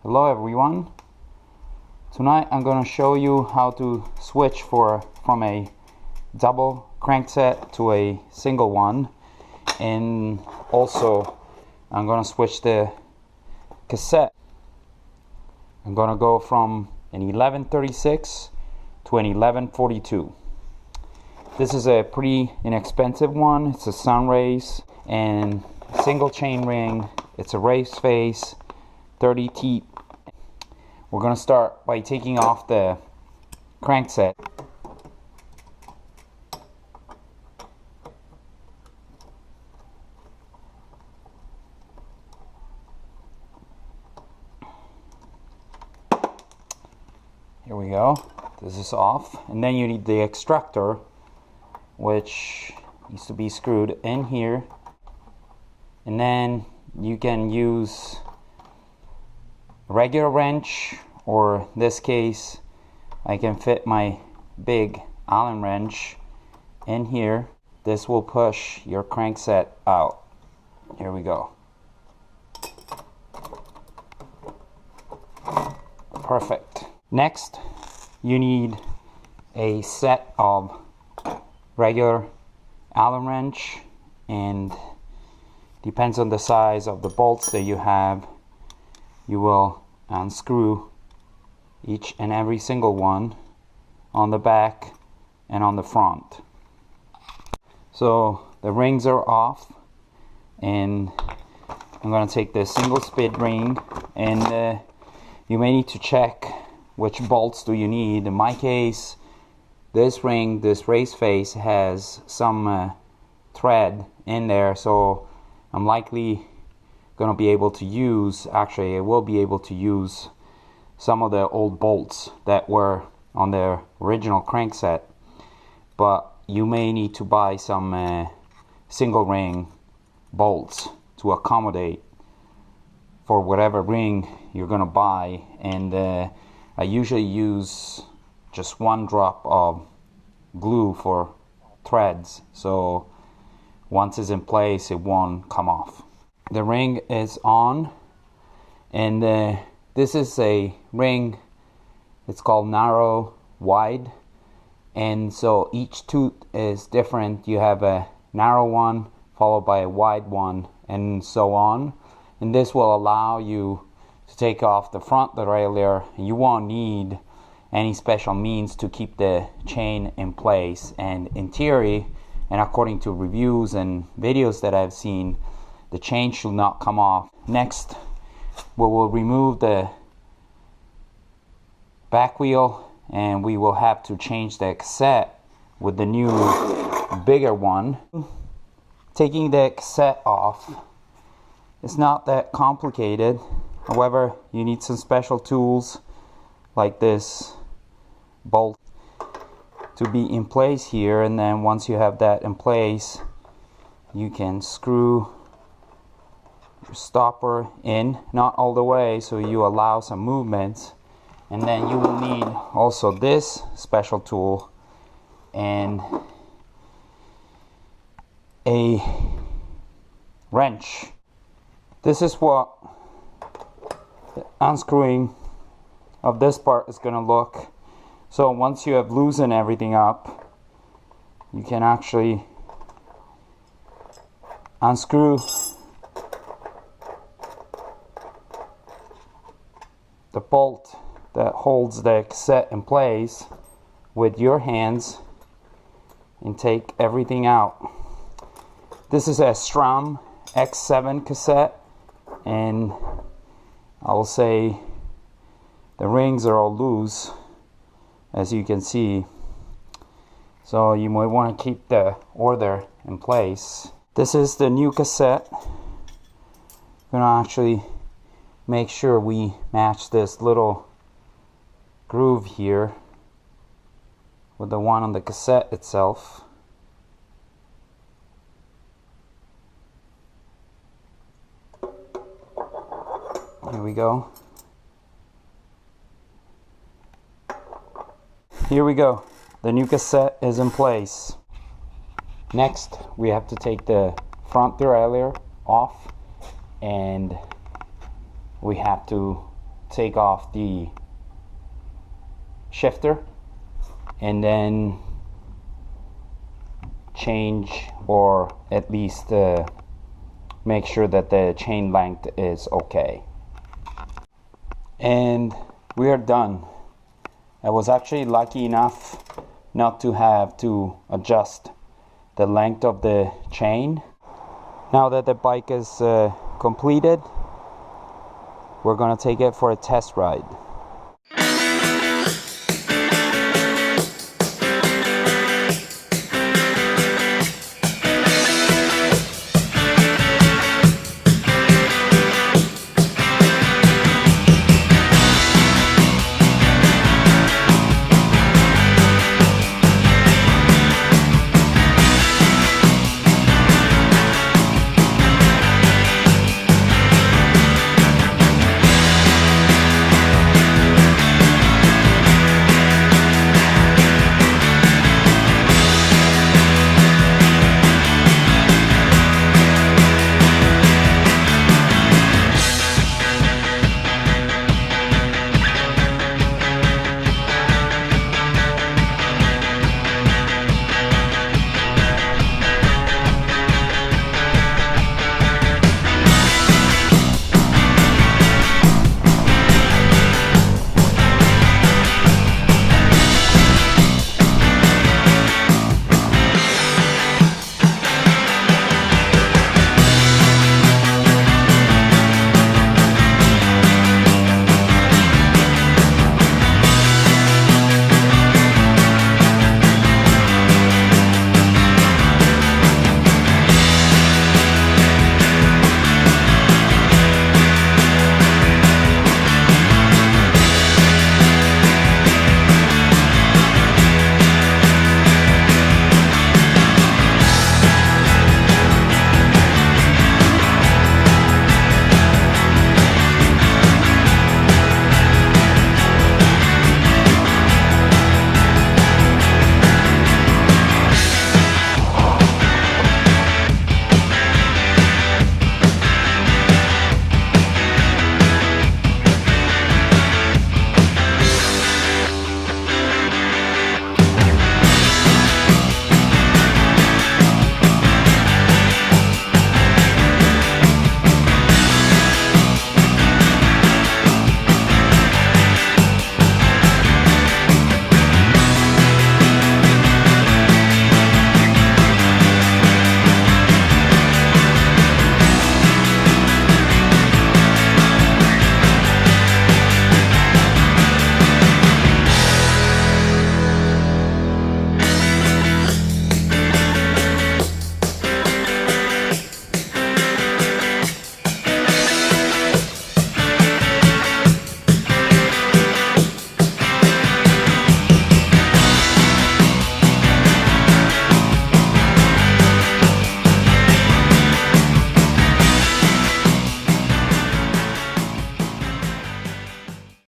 Hello everyone. Tonight I'm going to show you how to switch from a double crankset to a single one, and also I'm going to switch the cassette. I'm going to go from an 1136 to an 1142. This is a pretty inexpensive one. It's a Sunrace and single chain ring. It's a race face, 30 teeth. We're going to start by taking off the crankset. Here we go. This is off. And then you need the extractor, which needs to be screwed in here. And then you can use a regular wrench, or in this case I can fit my big Allen wrench in here. This will push your crankset out. Here we go. Perfect. Next, you need a set of regular Allen wrench, and depends on the size of the bolts that you have. You will unscrew each and every single one on the back and on the front. So the rings are off, and I'm going to take the single speed ring, and you may need to check which bolts do you need. In my case, this ring, this race face, has some thread in there, so I'm likely going to be able to use, actually I will be able to use some of the old bolts that were on the original crankset, but you may need to buy some single ring bolts to accommodate for whatever ring you're going to buy. And I usually use just one drop of glue for threads, so once it's in place it won't come off. The ring is on, and this is a ring, it's called narrow wide, and so each tooth is different. You have a narrow one followed by a wide one, and so on. And this will allow you to take off the front derailleur. You won't need any special means to keep the chain in place, and in theory, and according to reviews and videos that I've seen, the chain should not come off. Next, we will remove the back wheel, and we will have to change the cassette with the new bigger one. Taking the cassette off is not that complicated. However, you need some special tools like this bolt to be in place here, and then once you have that in place, you can screw your stopper in, not all the way, so you allow some movement. And then you will need also this special tool and a wrench. This is what the unscrewing of this part is going to look. So once you have loosened everything up, you can actually unscrew the bolt that holds the cassette in place with your hands and take everything out. This is a Strum X7 cassette, and I will say the rings are all loose, as you can see, so you might want to keep the order in place. This is the new cassette. I'm gonna actually make sure we match this little groove here with the one on the cassette itself. Here we go. Here we go. The new cassette is in place. Next, we have to take the front derailleur off, and we have to take off the shifter and then change, or at least make sure that the chain length is okay. And we are done. I was actually lucky enough not to have to adjust the length of the chain. Now that the bike is completed, we're gonna take it for a test ride.